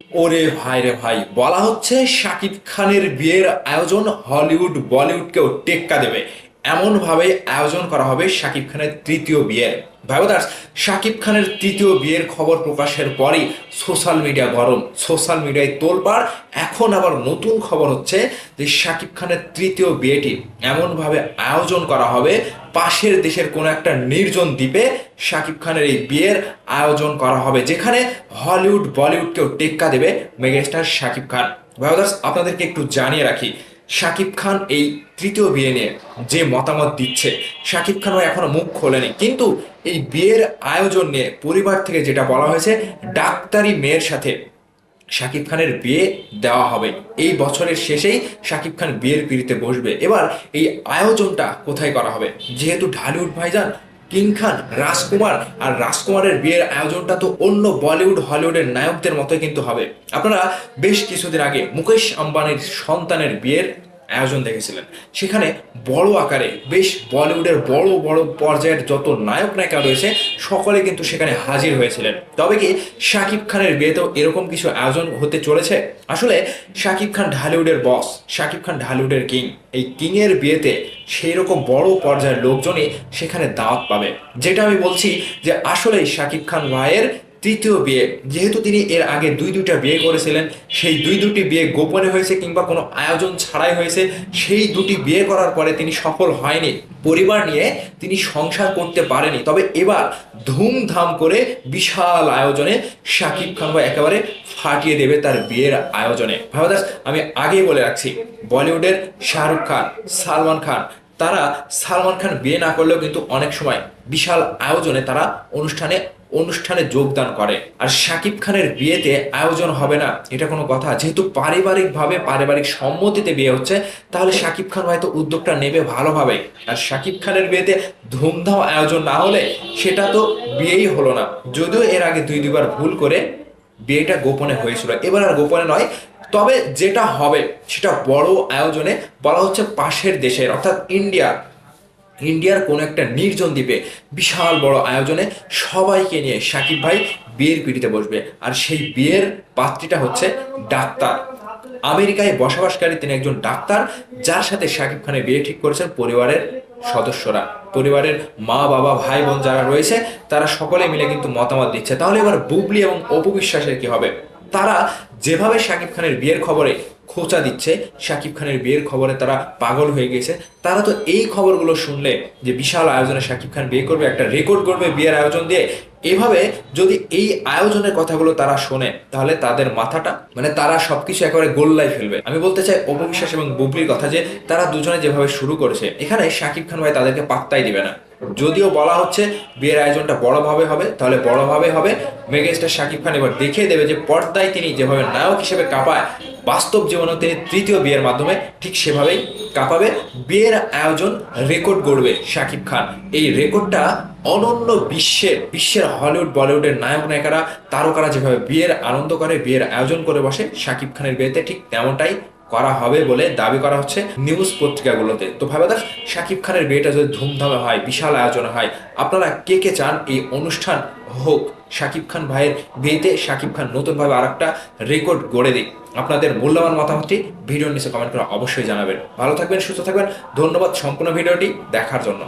ওরে ভাই রে ভাই, বলা হচ্ছে শাকিব খানের বিয়ের আয়োজন হলিউড বলিউডকেও টেক্কা দেবে। এমন ভাবে আয়োজন করা হবে শাকিব খানের তৃতীয় বিয়ের। ভাইবোদাস, শাকিব খানের তৃতীয় বিয়ের খবর প্রকাশের পরই সোশ্যাল মিডিয়া গরম, সোশ্যাল মিডিয়ায় তোলপাড়। এখন আবার নতুন খবর হচ্ছে যে শাকিব খানের তৃতীয় বিয়েটি এমনভাবে আয়োজন করা হবে, পাশের দেশের কোনো একটা নির্জন দ্বীপে শাকিব খানের এই বিয়ের আয়োজন করা হবে, যেখানে হলিউড বলিউডকেও টেক্কা দেবে মেগাস্টার শাকিব খান। ভাইদাস, আপনাদেরকে একটু জানিয়ে রাখি, শাকিব খান এই তৃতীয় বিয়ে নিয়ে যে মতামত দিচ্ছে, শাকিব খানও এখনো মুখ খোলেনি, কিন্তু এই বিয়ের আয়োজন নিয়ে পরিবার থেকে যেটা বলা হয়েছে, ডাক্তারি মেয়ের সাথে শাকিব খানের বিয়ে দেওয়া হবে। এই বছরের শেষেই শাকিব খান বিয়ের পিঁড়িতে বসবে। এবার এই আয়োজনটা কোথায় করা হবে? যেহেতু ঢালিউড ভাইজান কিং খান রাজকুমার, আর রাজকুমারের বিয়ের আয়োজনটা তো অন্য বলিউড হলিউডের নায়কদের মতোই কিন্তু হবে। আপনারা বেশ কিছুদিন আগে মুকেশ আম্বানির সন্তানের বিয়ের আয়োজন দেখেছিলেন, সেখানে বড় আকারে বেশ বলিউডের বড় বড় পর্যায়ের যত নায়ক নায়িকা রয়েছে সকলে কিন্তু সেখানে হাজির হয়েছিলেন। তবে কি শাকিব খানের বিয়েতেও এরকম কিছু আয়োজন হতে চলেছে? আসলে শাকিব খান ঢালিউডের বস, শাকিব খান ঢালিউডের কিং। এই কিংয়ের বিয়েতে সেই রকম বড় পর্যায়ের লোকজনই সেখানে দাওয়াত পাবে। যেটা আমি বলছি যে আসলেই শাকিব খান ভাইয়ের তৃতীয় বিয়ে, যেহেতু তিনি এর আগে দুইটা বিয়ে করেছিলেন, সেই দুটি বিয়ে গোপনে হয়েছে কিংবা কোনো আয়োজন ছাড়াই হয়েছে। সেই দুটি বিয়ে করার পরে তিনি সফল হয়নি, পরিবার নিয়ে তিনি সংসার করতে পারেনি। তবে এবার ধুমধাম করে বিশাল আয়োজনে শাকিব খান ভাই একেবারে ফাটিয়ে দেবে তার বিয়ের আয়োজনে। ভাইবাদাস, আমি আগেই বলে রাখছি, বলিউডের শাহরুখ খান, সালমান খান, তারা সালমান খান বিয়ে না করলেও কিন্তু অনেক সময় বিশাল আয়োজনে তারা অনুষ্ঠানে অনুষ্ঠানে যোগদান করে। আর শাকিব খানের বিয়েতে আয়োজন হবে না এটা কোনো কথা? যেহেতু পারিবারিকভাবে পারিবারিক সম্মতিতে বিয়ে হচ্ছে, তাহলে শাকিব খান হয়তো উদ্যোগটা নেবে ভালোভাবে। আর শাকিব খানের বিয়েতে ধুমধাম আয়োজন না হলে সেটা তো বিয়েই হলো না। যদিও এর আগে দুইবার ভুল করে বিয়েটা গোপনে হয়েছিল, এবার আর গোপনে নয়। তবে যেটা হবে সেটা বড় আয়োজনে, বলা হচ্ছে পাশের দেশের অর্থাৎ ইন্ডিয়ার কোনো একটা নির্জন দ্বীপে বিশাল বড় আয়োজনে সবাইকে নিয়ে শাকিব ভাই বিয়ের পিঁড়িতে বসবে। আর সেই বিয়ের পাত্রীটা হচ্ছে ডাক্তার, আমেরিকায় বসবাসকারী তিনি একজন ডাক্তার, যার সাথে শাকিব খানের বিয়ে ঠিক করেছেন পরিবারের সদস্যরা। পরিবারের মা বাবা ভাই বোন যারা রয়েছে তারা সকলে মিলে কিন্তু মতামত দিচ্ছে। তাহলে এবার বুবলি এবং অপু বিশ্বাসের কি হবে? তারা যেভাবে শাকিব খানের বিয়ের খবরে খোঁচা দিচ্ছে, শাকিব খানের বিয়ের খবরে তারা পাগল হয়ে গেছে, তারা তো এই খবরগুলো শুনলে যে বিশাল আয়োজনে শাকিব খান বিয়ে করবে, একটা রেকর্ড করবে বিয়ের আয়োজন দিয়ে, এভাবে যদি এই আয়োজনের কথাগুলো তারা শোনে, তাহলে তাদের মাথাটা মানে তারা সবকিছু একেবারে গোল্লায় ফেলবে। আমি বলতে চাই অপবিশ্বাস এবং বুবলির কথা, যে তারা দুজনে যেভাবে শুরু করেছে, এখানে শাকিব খান ভাই তাদেরকে পাত্তাই দিবে না। যদিও বলা হচ্ছে বিয়ের আয়োজনটা বড়ভাবে হবে, তাহলে বড়ভাবে হবে। মেগাস্টার শাকিব খান এবার দেখিয়ে দেবে যে পর্দায় তিনি যেভাবে নায়ক হিসেবে কাঁপায়, বাস্তব জীবনেও তিনি তৃতীয় বিয়ের মাধ্যমে ঠিক সেভাবেই কাঁপাবে। বিয়ের আয়োজন রেকর্ড গড়বে শাকিব খান। এই রেকর্ডটা অনন্য বিশ্বের হলিউড বলিউডের নায়ক নায়িকারা, তারকারা যেভাবে বিয়ের আনন্দ করে, বিয়ের আয়োজন করে বসে, শাকিব খানের বিয়েতে ঠিক তেমনটাই করা হবে বলে দাবি করা হচ্ছে নিউজ পত্রিকাগুলোতে। তো ভাবে দেখ, শাকিব খানের বিয়েটা যদি ধুমধামে হয়, বিশাল আয়োজন হয়, আপনারা কে কে চান এই অনুষ্ঠান হোক শাকিব খান ভাইয়ের বিয়েতে? শাকিব খান নতুনভাবে আর একটা রেকর্ড গড়ে দিক। আপনাদের মূল্যবান মতামতটি ভিডিওর নিচে কমেন্ট করে অবশ্যই জানাবেন। ভালো থাকবেন, সুস্থ থাকবেন। ধন্যবাদ সম্পূর্ণ ভিডিওটি দেখার জন্য।